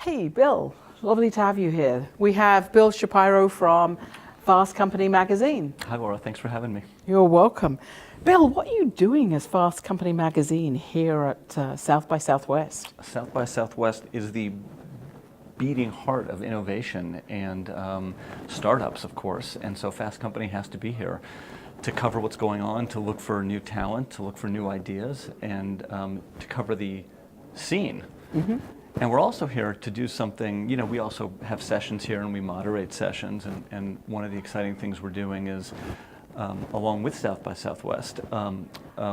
Hey, Bill. Lovely to have you here. We have Bill Shapiro from Fast Company Magazine. Hi, Laura. Thanks for having me. You're welcome. Bill, what are you doing as Fast Company Magazine here at South by Southwest? South by Southwest is the beating heart of innovation and startups, of course, and so Fast Company has to be here to cover what's going on, to look for new talent, to look for new ideas, and to cover the scene. Mm-hmm. And we're also here to do something, we also have sessions here and we moderate sessions, and one of the exciting things we're doing is, along with South by Southwest,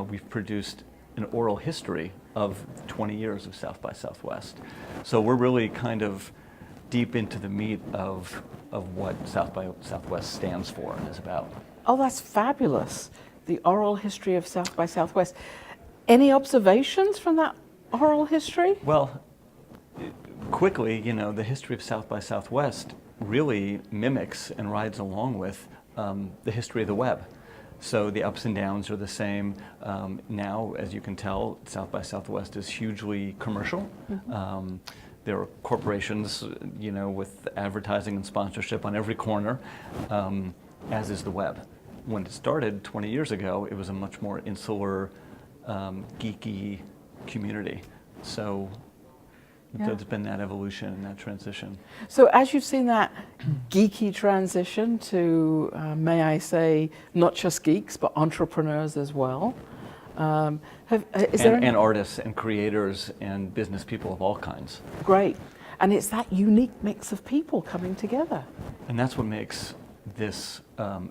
we've produced an oral history of 20 years of South by Southwest. So we're really kind of deep into the meat of what South by Southwest stands for and is about. Oh, that's fabulous. The oral history of South by Southwest. Any observations from that oral history? Well, quickly, the history of South by Southwest really mimics and rides along with the history of the web. So the ups and downs are the same. Now, as you can tell, South by Southwest is hugely commercial. Mm-hmm. There are corporations, with advertising and sponsorship on every corner, as is the web. When it started 20 years ago, it was a much more insular, geeky community. So there's been that evolution and that transition. So as you've seen that geeky transition to, may I say, not just geeks, but entrepreneurs as well, and artists and creators and business people of all kinds. Great. And it's that unique mix of people coming together. And that's what makes this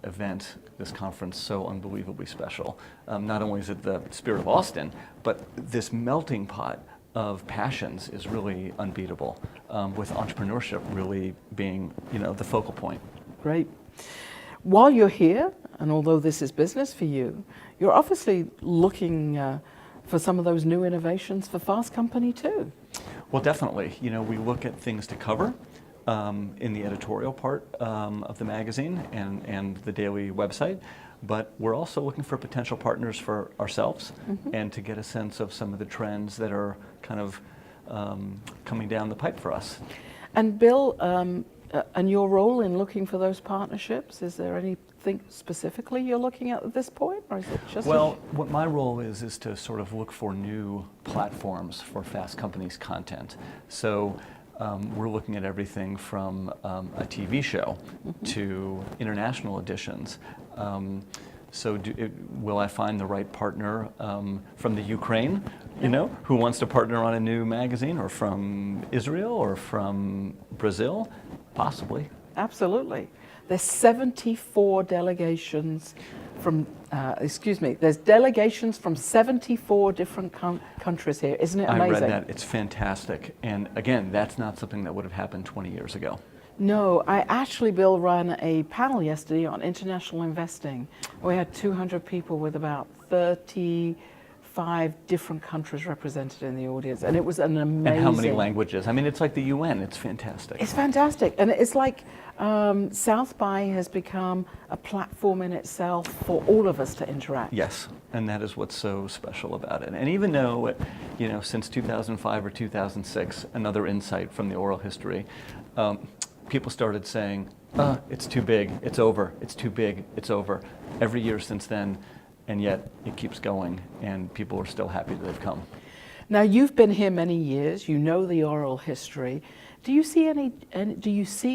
event, this conference, so unbelievably special. Not only is it the spirit of Austin, but this melting pot of passions is really unbeatable, with entrepreneurship really being, the focal point. Great. While you're here, and although this is business for you, you're obviously looking for some of those new innovations for Fast Company too. Well, definitely. We look at things to cover in the editorial part of the magazine and the daily website, but we're also looking for potential partners for ourselves, mm-hmm. and to get a sense of some of the trends that are kind of coming down the pipe for us. And Bill, and your role in looking for those partnerships, is there anything specifically you're looking at this point, or is it just? Well, what my role is to sort of look for new platforms for Fast Company's content. So we're looking at everything from a TV show, mm-hmm. to international editions. Will I find the right partner from the Ukraine, who wants to partner on a new magazine, or from Israel, or from Brazil? Possibly. Absolutely. There's 74 delegations from, there's delegations from 74 different countries here. Isn't it amazing? I read that. It's fantastic. And again, that's not something that would have happened 20 years ago. No, I actually, Bill, ran a panel yesterday on international investing. We had 200 people with about 35 different countries represented in the audience, and it was an amazing... And how many languages? I mean, it's like the UN. It's fantastic. It's fantastic. And it's like South by has become a platform in itself for all of us to interact. Yes, and that is what's so special about it. And even though, since 2005 or 2006, another insight from the oral history, people started saying, it's too big, it's over, it's too big, it's over. Every year since then, and yet it keeps going, and people are still happy that they've come. Now, you've been here many years, you know the oral history. Do you see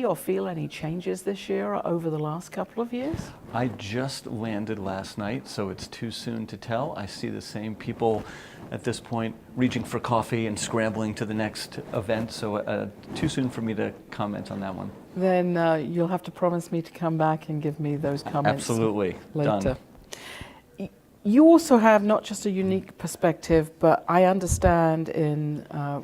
or feel any changes this year or over the last couple of years? I just landed last night, so it's too soon to tell. I see the same people at this point reaching for coffee and scrambling to the next event, so too soon for me to comment on that one. Then you'll have to promise me to come back and give me those comments. Absolutely. Later. Done. You also have not just a unique perspective, but I understand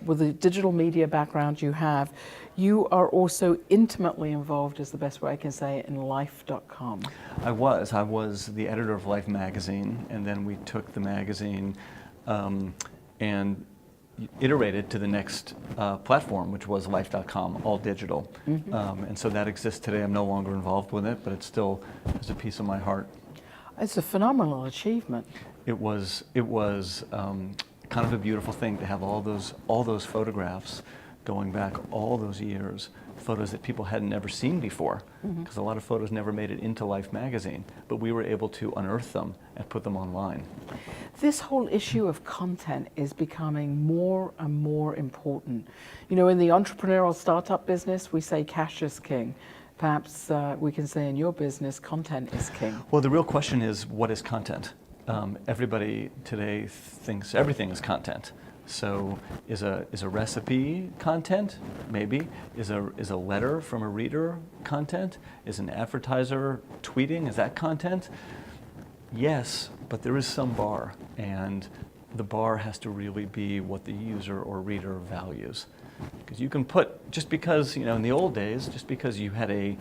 with the digital media background you have, you are also intimately involved, is the best way I can say it, in Life.com. I was the editor of Life magazine, and then we took the magazine and iterated to the next platform, which was Life.com, all digital. Mm-hmm. And so that exists today. I'm no longer involved with it, but it still is a piece of my heart. It's a phenomenal achievement. It was kind of a beautiful thing to have all those photographs going back all those years, photos that people hadn't ever seen before, because a lot of photos never made it into Life magazine, but we were able to unearth them and put them online. This whole issue of content is becoming more and more important. You know, in the entrepreneurial startup business, we say cash is king. Perhaps we can say in your business, content is king. Well, the real question is, what is content? Everybody today thinks everything is content. So is a recipe content? Maybe. Is a letter from a reader content? Is an advertiser tweeting? Is that content? Yes, but there is some bar, and the bar has to really be what the user or reader values. Because you can put, just because, you know, in the old days, just because you had an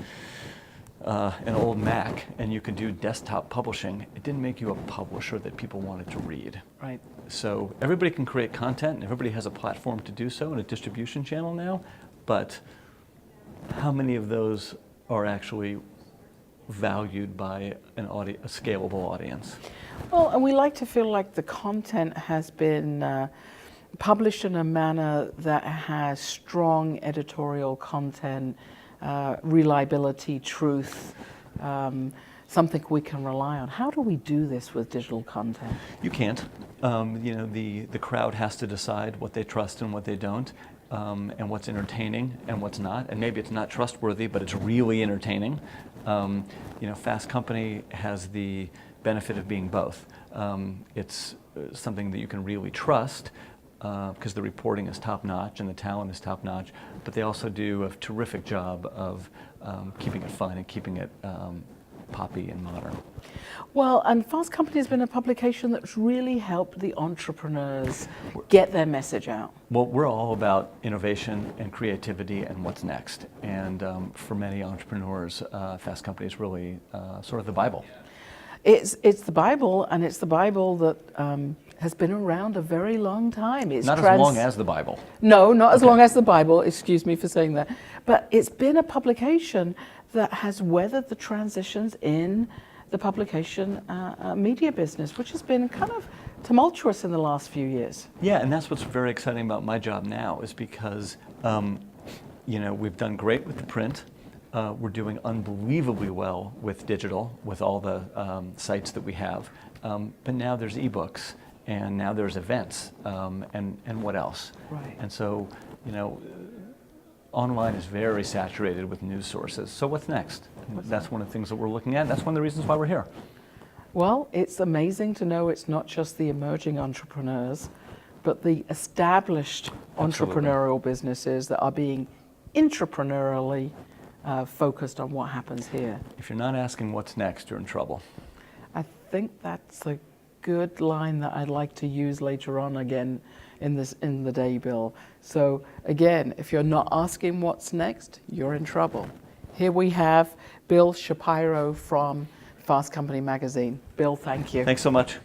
old Mac and you could do desktop publishing, it didn't make you a publisher that people wanted to read. Right. So everybody can create content, and everybody has a platform to do so and a distribution channel now, but how many of those are actually valued by a scalable audience? Well, and we like to feel like the content has been published in a manner that has strong editorial content, reliability, truth, something we can rely on. How do we do this with digital content? You can't. You know, the crowd has to decide what they trust and what they don't, and what's entertaining and what's not. And maybe it's not trustworthy, but it's really entertaining. You know, Fast Company has the benefit of being both. It's something that you can really trust, because the reporting is top-notch and the talent is top-notch, but they also do a terrific job of keeping it fun and keeping it poppy and modern. Well, and Fast Company has been a publication that's really helped the entrepreneurs get their message out. Well, we're all about innovation and creativity and what's next. And for many entrepreneurs, Fast Company is really sort of the Bible. It's the Bible, and it's the Bible that has been around a very long time. It's not as long as the Bible. No, not as long as the Bible, excuse me for saying that. But it's been a publication that has weathered the transitions in the publication media business, which has been kind of tumultuous in the last few years. Yeah, and that's what's very exciting about my job now, is because you know, we've done great with the print. We're doing unbelievably well with digital, with all the sites that we have. But now there's ebooks, and now there's events, and what else? Right. And so, you know, online is very saturated with news sources. So what's next? That's one of the things that we're looking at. That's one of the reasons why we're here. Well, it's amazing to know it's not just the emerging entrepreneurs, but the established entrepreneurial businesses that are being intrapreneurially focused on what happens here. If you're not asking what's next, you're in trouble. I think that's a good line that I'd like to use later on again in the day, Bill. So again, if you're not asking what's next, you're in trouble. Here we have Bill Shapiro from Fast Company magazine. Bill, thank you. Thanks so much.